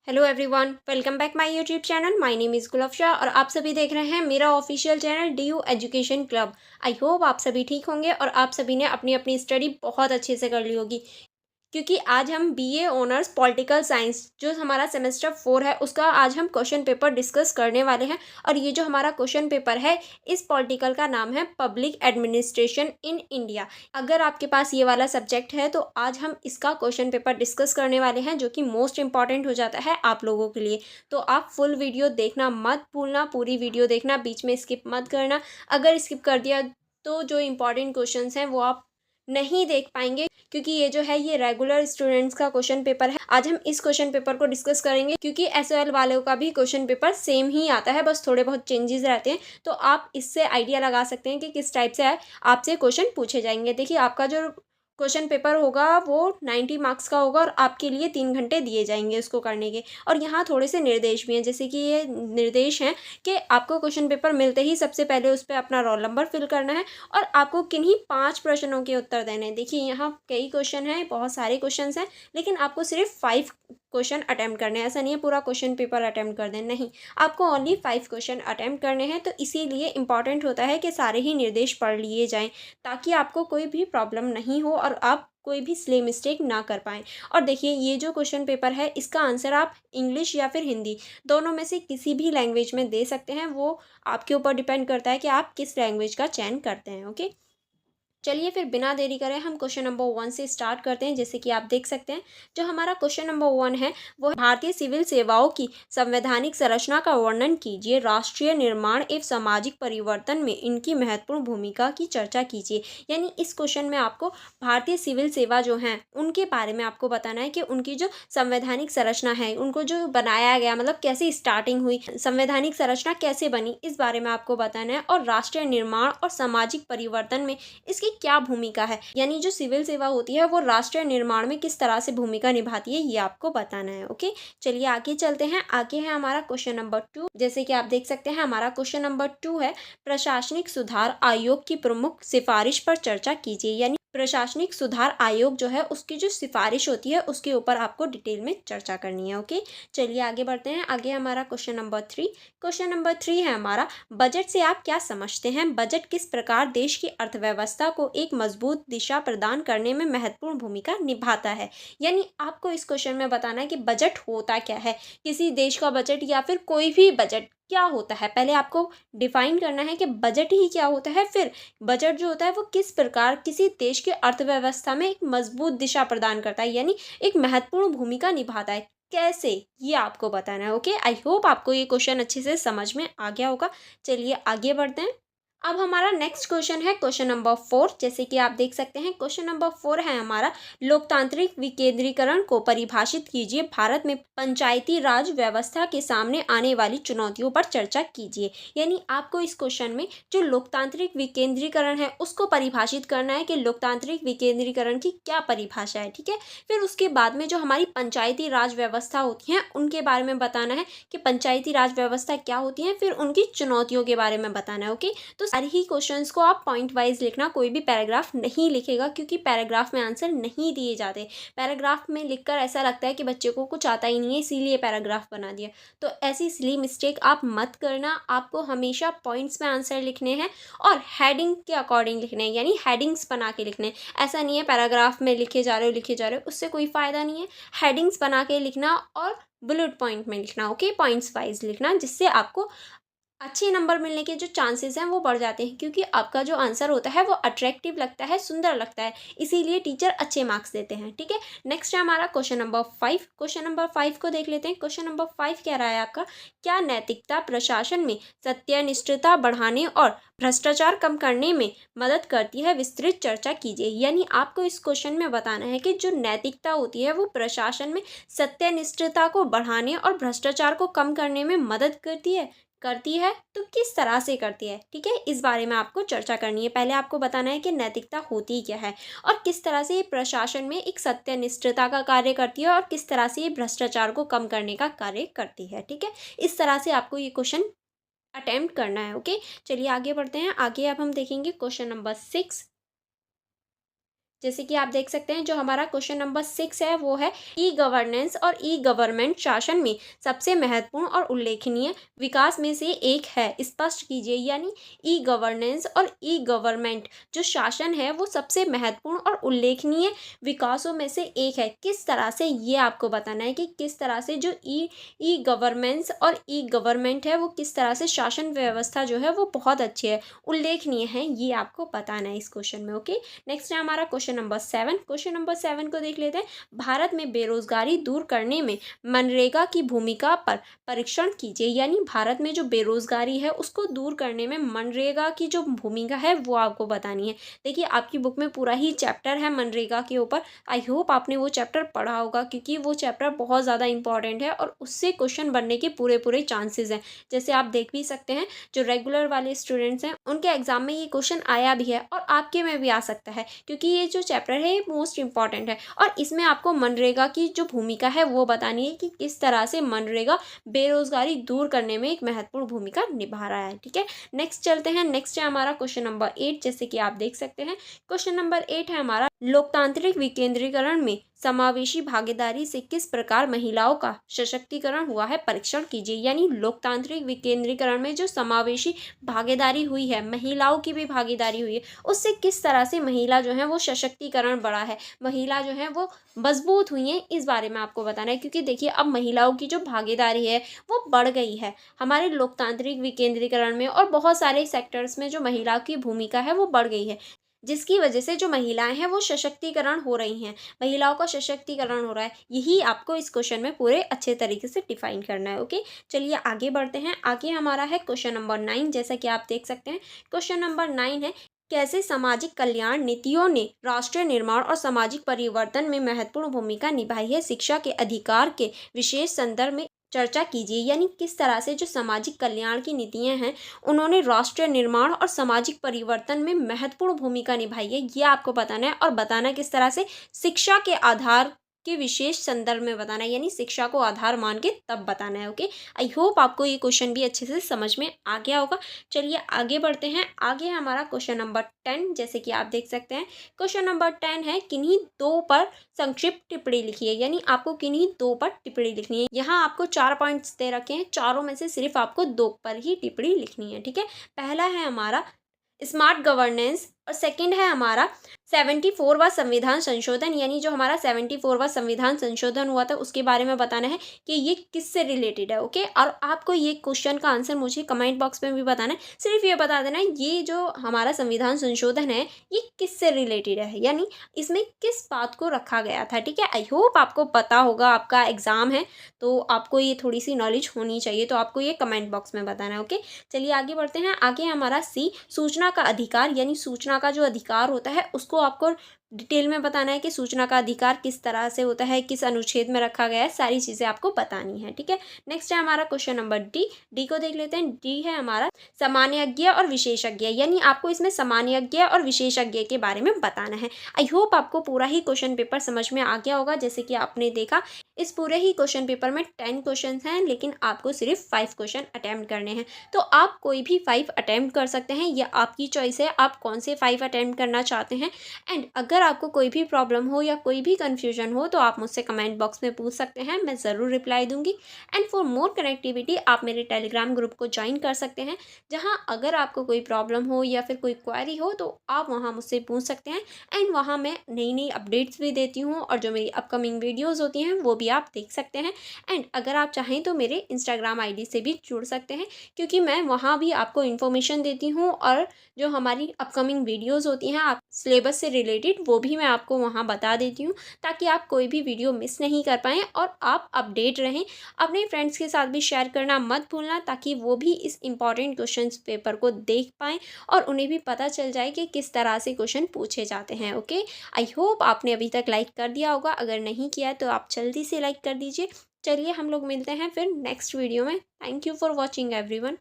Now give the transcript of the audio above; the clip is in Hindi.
Hello everyone, welcome back my YouTube channel. My name is Gulab Shah और आप सभी देख रहे हैं मेरा official channel DU education club. I hope आप सभी ठीक होंगे और आप सभी ने अपनी अपनी स्टडी बहुत अच्छे से कर ली होगी, क्योंकि आज हम BA ऑनर्स पॉलिटिकल साइंस जो हमारा सेमेस्टर 4 है उसका आज हम क्वेश्चन पेपर डिस्कस करने वाले हैं। और ये जो हमारा क्वेश्चन पेपर है, इस पॉलिटिकल का नाम है पब्लिक एडमिनिस्ट्रेशन इन इंडिया। अगर आपके पास ये वाला सब्जेक्ट है तो आज हम इसका क्वेश्चन पेपर डिस्कस करने वाले हैं, जो कि मोस्ट इंपॉर्टेंट हो जाता है आप लोगों के लिए। तो आप फुल वीडियो देखना मत भूलना, पूरी वीडियो देखना, बीच में स्किप मत करना। अगर स्किप कर दिया तो जो इंपॉर्टेंट क्वेश्चंस हैं वो आप नहीं देख पाएंगे, क्योंकि ये जो है ये रेगुलर स्टूडेंट्स का क्वेश्चन पेपर है। आज हम इस क्वेश्चन पेपर को डिस्कस करेंगे, क्योंकि SOL वालों का भी क्वेश्चन पेपर सेम ही आता है, बस थोड़े बहुत चेंजेस रहते हैं। तो आप इससे आइडिया लगा सकते हैं कि किस टाइप से आपसे क्वेश्चन पूछे जाएंगे। देखिए, आपका जो क्वेश्चन पेपर होगा वो 90 मार्क्स का होगा और आपके लिए 3 घंटे दिए जाएंगे उसको करने के। और यहाँ थोड़े से निर्देश भी हैं, जैसे कि ये निर्देश हैं कि आपको क्वेश्चन पेपर मिलते ही सबसे पहले उस पर अपना रोल नंबर फिल करना है और आपको किन्हीं 5 प्रश्नों के उत्तर देने हैं। देखिए, यहाँ कई क्वेश्चन हैं, बहुत सारे क्वेश्चन हैं, लेकिन आपको सिर्फ 5 क्वेश्चन अटैम्प्ट करने हैं। ऐसा नहीं है पूरा क्वेश्चन पेपर अटैम्प्ट कर दें, नहीं, आपको ओनली 5 क्वेश्चन अटैम्प्ट करने हैं। तो इसीलिए इंपॉर्टेंट होता है कि सारे ही निर्देश पढ़ लिए जाएं, ताकि आपको कोई भी प्रॉब्लम नहीं हो और आप कोई भी सिली मिस्टेक ना कर पाएँ। और देखिए, ये जो क्वेश्चन पेपर है इसका आंसर आप इंग्लिश या फिर हिंदी दोनों में से किसी भी लैंग्वेज में दे सकते हैं। वो आपके ऊपर डिपेंड करता है कि आप किस लैंग्वेज का चयन करते हैं। ओके, चलिए फिर बिना देरी करें हम क्वेश्चन नंबर 1 से स्टार्ट करते हैं। जैसे कि आप देख सकते हैं, जो हमारा क्वेश्चन नंबर 1 है वो है, भारतीय सिविल सेवाओं की संवैधानिक संरचना का वर्णन कीजिए, राष्ट्रीय निर्माण एवं सामाजिक परिवर्तन में इनकी महत्वपूर्ण भूमिका की चर्चा कीजिए। यानी इस क्वेश्चन में आपको भारतीय सिविल सेवा जो हैं उनके बारे में आपको बताना है कि उनकी जो संवैधानिक संरचना है, उनको जो बनाया गया, मतलब कैसे स्टार्टिंग हुई, संवैधानिक संरचना कैसे बनी, इस बारे में आपको बताना है। और राष्ट्रीय निर्माण और सामाजिक परिवर्तन में इसकी क्या भूमिका है, यानी जो सिविल सेवा होती है वो राष्ट्रीय निर्माण में किस तरह से भूमिका निभाती है, ये आपको बताना है। ओके, चलिए आगे चलते हैं। आगे है हमारा क्वेश्चन नंबर 2। जैसे कि आप देख सकते हैं, हमारा क्वेश्चन नंबर 2 है, प्रशासनिक सुधार आयोग की प्रमुख सिफारिश पर चर्चा कीजिए। यानी प्रशासनिक सुधार आयोग जो है उसकी जो सिफारिश होती है उसके ऊपर आपको डिटेल में चर्चा करनी है। ओके, चलिए आगे बढ़ते हैं। आगे हमारा क्वेश्चन नंबर 3। क्वेश्चन नंबर 3 है हमारा, बजट से आप क्या समझते हैं? बजट किस प्रकार देश की अर्थव्यवस्था को एक मजबूत दिशा प्रदान करने में महत्वपूर्ण भूमिका निभाता है? यानी आपको इस क्वेश्चन में बताना है कि बजट होता क्या है, किसी देश का बजट या फिर कोई भी बजट क्या होता है। पहले आपको डिफाइन करना है कि बजट ही क्या होता है, फिर बजट जो होता है वो किस प्रकार किसी देश की अर्थव्यवस्था में एक मजबूत दिशा प्रदान करता है, यानी एक महत्वपूर्ण भूमिका निभाता है, कैसे, ये आपको बताना है। ओके, आई होप आपको ये क्वेश्चन अच्छे से समझ में आ गया होगा। चलिए आगे बढ़ते हैं। अब हमारा नेक्स्ट क्वेश्चन है क्वेश्चन नंबर 4। जैसे कि आप देख सकते हैं, क्वेश्चन नंबर 4 है हमारा, लोकतांत्रिक विकेंद्रीकरण को परिभाषित कीजिए, भारत में पंचायती राज व्यवस्था के सामने आने वाली चुनौतियों पर चर्चा कीजिए। यानी आपको इस क्वेश्चन में जो लोकतांत्रिक विकेंद्रीकरण है उसको परिभाषित करना है कि लोकतांत्रिक विकेंद्रीकरण की क्या परिभाषा है। ठीक है, फिर उसके बाद में जो हमारी पंचायती राज व्यवस्था होती हैं उनके बारे में बताना है कि पंचायती राज व्यवस्था क्या होती है, फिर उनकी चुनौतियों के बारे में बताना है। ओके, तो सारे ही क्वेश्चंस को आप पॉइंट वाइज लिखना, कोई भी पैराग्राफ नहीं लिखेगा, क्योंकि पैराग्राफ में आंसर नहीं दिए जाते। पैराग्राफ में लिखकर ऐसा लगता है कि बच्चे को कुछ आता ही नहीं है इसीलिए पैराग्राफ बना दिया। तो ऐसी सिली मिस्टेक आप मत करना, आपको हमेशा पॉइंट्स में आंसर लिखने हैं और हेडिंग के अकॉर्डिंग लिखने हैं, यानी हेडिंग्स बना के लिखने हैं। ऐसा नहीं है पैराग्राफ में लिखे जा रहे हो, उससे कोई फ़ायदा नहीं है। हेडिंग्स बना के लिखना और बुलेट पॉइंट में लिखना। ओके, पॉइंट्स वाइज लिखना, जिससे आपको अच्छे नंबर मिलने के जो चांसेस हैं वो बढ़ जाते हैं, क्योंकि आपका जो आंसर होता है वो अट्रैक्टिव लगता है, सुंदर लगता है, इसीलिए टीचर अच्छे मार्क्स देते हैं। ठीक है, नेक्स्ट है हमारा क्वेश्चन नंबर 5। क्वेश्चन नंबर 5 को देख लेते हैं। क्वेश्चन नंबर 5 कह रहा है आपका, क्या नैतिकता प्रशासन में सत्यनिष्ठता बढ़ाने और भ्रष्टाचार कम करने में मदद करती है? विस्तृत चर्चा कीजिए। यानी आपको इस क्वेश्चन में बताना है कि जो नैतिकता होती है वो प्रशासन में सत्यनिष्ठता को बढ़ाने और भ्रष्टाचार को कम करने में मदद करती है तो किस तरह से करती है। ठीक है, इस बारे में आपको चर्चा करनी है। पहले आपको बताना है कि नैतिकता होती क्या है और किस तरह से ये प्रशासन में एक सत्यनिष्ठता का कार्य करती है और किस तरह से ये भ्रष्टाचार को कम करने का कार्य करती है। ठीक है, इस तरह से आपको ये क्वेश्चन अटेम्प्ट करना है। ओके, चलिए आगे बढ़ते हैं। आगे अब हम देखेंगे क्वेश्चन नंबर 6। जैसे कि आप देख सकते हैं जो हमारा क्वेश्चन नंबर 6 है वो है ई गवर्नेंस और ई गवर्नमेंट शासन में सबसे महत्वपूर्ण और उल्लेखनीय विकास में से एक है, स्पष्ट कीजिए। यानी ई गवर्नेंस और ई गवर्नमेंट जो शासन है वो सबसे महत्वपूर्ण और उल्लेखनीय विकासों में से एक है। किस तरह से, ये आपको बताना है कि किस तरह से जो ई ई गवर्नेंस और ई गवर्नमेंट है वो किस तरह से शासन व्यवस्था जो है वो बहुत अच्छी है, उल्लेखनीय है, ये आपको बताना है इस क्वेश्चन में। ओके, नेक्स्ट है हमारा क्वेश्चन नंबर 7। क्वेश्चन नंबर 7 को देख लेते हैं। भारत में बेरोजगारी दूर करने में मनरेगा की भूमिका पर परीक्षण कीजिए। यानी भारत में जो बेरोजगारी है उसको दूर करने में मनरेगा की जो भूमिका है वो आपको बतानी है। देखिए आपकी बुक में पूरा ही चैप्टर है मनरेगा के ऊपर। आई होप आपने वो चैप्टर पढ़ा होगा क्योंकि वो चैप्टर बहुत ज़्यादा इंपॉर्टेंट है और उससे क्वेश्चन बनने के पूरे पूरे चांसेस हैं। जैसे आप देख भी सकते हैं जो रेगुलर वाले स्टूडेंट्स हैं उनके एग्जाम में ये क्वेश्चन आया भी है और आपके में भी आ सकता है क्योंकि ये जो चैप्टर है ये मोस्ट इंपॉर्टेंट है और इसमें आपको मनरेगा की जो भूमिका है वो बतानी है कि किस तरह से मनरेगा बेरोजगारी दूर करने में एक महत्वपूर्ण भूमिका निभा रहा है। ठीक है, नेक्स्ट चलते हैं। नेक्स्ट है हमारा क्वेश्चन नंबर 8। जैसे कि आप देख सकते हैं क्वेश्चन नंबर 8 है हमारा लोकतांत्रिक विकेंद्रीकरण में समावेशी भागीदारी से किस प्रकार महिलाओं का सशक्तिकरण हुआ है, परीक्षण कीजिए। यानी लोकतांत्रिक विकेंद्रीकरण में जो समावेशी भागीदारी हुई है, महिलाओं की भी भागीदारी हुई है, उससे किस तरह से महिला जो है वो सशक्तिकरण बढ़ा है, महिला जो है वो मजबूत हुई है, इस बारे में आपको बताना है। क्योंकि देखिए अब महिलाओं की जो भागीदारी है वो बढ़ गई है हमारे लोकतांत्रिक विकेंद्रीकरण में और बहुत सारे सेक्टर्स में जो महिलाओं की भूमिका है वो बढ़ गई है, जिसकी वजह से जो महिलाएं हैं वो सशक्तिकरण हो रही हैं, महिलाओं का सशक्तिकरण हो रहा है। यही आपको इस क्वेश्चन में पूरे अच्छे तरीके से डिफाइन करना है। ओके, चलिए आगे बढ़ते हैं। आगे हमारा है क्वेश्चन नंबर 9। जैसा कि आप देख सकते हैं क्वेश्चन नंबर 9 है कैसे सामाजिक कल्याण नीतियों ने राष्ट्रीय निर्माण और सामाजिक परिवर्तन में महत्वपूर्ण भूमिका निभाई है, शिक्षा के अधिकार के विशेष संदर्भ में चर्चा कीजिए। यानी किस तरह से जो सामाजिक कल्याण की नीतियां हैं उन्होंने राष्ट्रीय निर्माण और सामाजिक परिवर्तन में महत्वपूर्ण भूमिका निभाई है, ये आपको बताना है। और बताना किस तरह से, शिक्षा के आधार के विशेष संदर्भ में बताना है, यानी शिक्षा को आधार मान के तब बताना है। ओके, आई होप आपको ये क्वेश्चन भी अच्छे से समझ में आ गया होगा। चलिए आगे बढ़ते हैं। आगे हमारा क्वेश्चन नंबर 10। जैसे कि आप देख सकते हैं क्वेश्चन नंबर 10 है किन्हीं दो पर संक्षिप्त टिप्पणी लिखिए। यानी आपको किन्हीं दो पर टिप्पणी लिखनी है। यहाँ आपको 4 पॉइंट्स दे रखे हैं, चारों में से सिर्फ आपको 2 पर ही टिप्पणी लिखनी है। ठीक है, पहला है हमारा स्मार्ट गवर्नेंस और सेकंड है हमारा 74वां संविधान संशोधन। यानी जो हमारा 74वां संविधान संशोधन हुआ था उसके बारे में बताना है कि ये किससे रिलेटेड है। ओके, और आपको ये क्वेश्चन का आंसर मुझे कमेंट बॉक्स में भी बताना है। सिर्फ ये बता देना है ये जो हमारा संविधान संशोधन है ये किससे रिलेटेड है, यानी इसमें किस बात को रखा गया था। ठीक है, आई होप आपको पता होगा, आपका एग्जाम है तो आपको ये थोड़ी सी नॉलेज होनी चाहिए, तो आपको ये कमेंट बॉक्स में बताना है। ओके, चलिए आगे बढ़ते हैं। आगे हमारा सी सूचना का अधिकार। यानी सूचना का जो अधिकार होता है उसको आपको डिटेल में बताना है कि सूचना का अधिकार किस तरह से होता है, किस अनुच्छेद में रखा गया है, सारी चीज़ें आपको बतानी है। ठीक है, नेक्स्ट है हमारा क्वेश्चन नंबर डी। डी को देख लेते हैं। डी है हमारा सामान्यज्ञ और विशेषज्ञ। यानी आपको इसमें सामान्यज्ञ और विशेषज्ञ के बारे में बताना है। आई होप आपको पूरा ही क्वेश्चन पेपर समझ में आ गया होगा। जैसे कि आपने देखा इस पूरे ही क्वेश्चन पेपर में 10 क्वेश्चन हैं, लेकिन आपको सिर्फ 5 क्वेश्चन अटैम्प्ट करने हैं। तो आप कोई भी 5 अटैम्प्ट कर सकते हैं, या आपकी चॉइस है आप कौन से 5 अटैम्प्ट करना चाहते हैं। एंड अगर आपको कोई भी प्रॉब्लम हो या कोई भी कन्फ्यूजन हो तो आप मुझसे कमेंट बॉक्स में पूछ सकते हैं, मैं ज़रूर रिप्लाई दूंगी। एंड फॉर मोर कनेक्टिविटी आप मेरे टेलीग्राम ग्रुप को ज्वाइन कर सकते हैं, जहां अगर आपको कोई प्रॉब्लम हो या फिर कोई क्वेरी हो तो आप वहां मुझसे पूछ सकते हैं। एंड वहां मैं नई नई अपडेट्स भी देती हूँ और जो मेरी अपकमिंग वीडियोज़ होती हैं वो भी आप देख सकते हैं। एंड अगर आप चाहें तो मेरे इंस्टाग्राम आईडी से भी जुड़ सकते हैं, क्योंकि मैं वहाँ भी आपको इन्फॉर्मेशन देती हूँ और जो हमारी अपकमिंग वीडियोस होती हैं आप सिलेबस से रिलेटेड वो भी मैं आपको वहाँ बता देती हूँ, ताकि आप कोई भी वीडियो मिस नहीं कर पाएँ और आप अपडेट रहें। अपने फ्रेंड्स के साथ भी शेयर करना मत भूलना, ताकि वो भी इस इम्पॉर्टेंट क्वेश्चन पेपर को देख पाएँ और उन्हें भी पता चल जाए कि किस तरह से क्वेश्चन पूछे जाते हैं। ओके, आई होप आपने अभी तक लाइक कर दिया होगा, अगर नहीं किया है तो आप जल्दी से लाइक कर दीजिए। चलिए हम लोग मिलते हैं फिर नेक्स्ट वीडियो में। Thank you for watching everyone.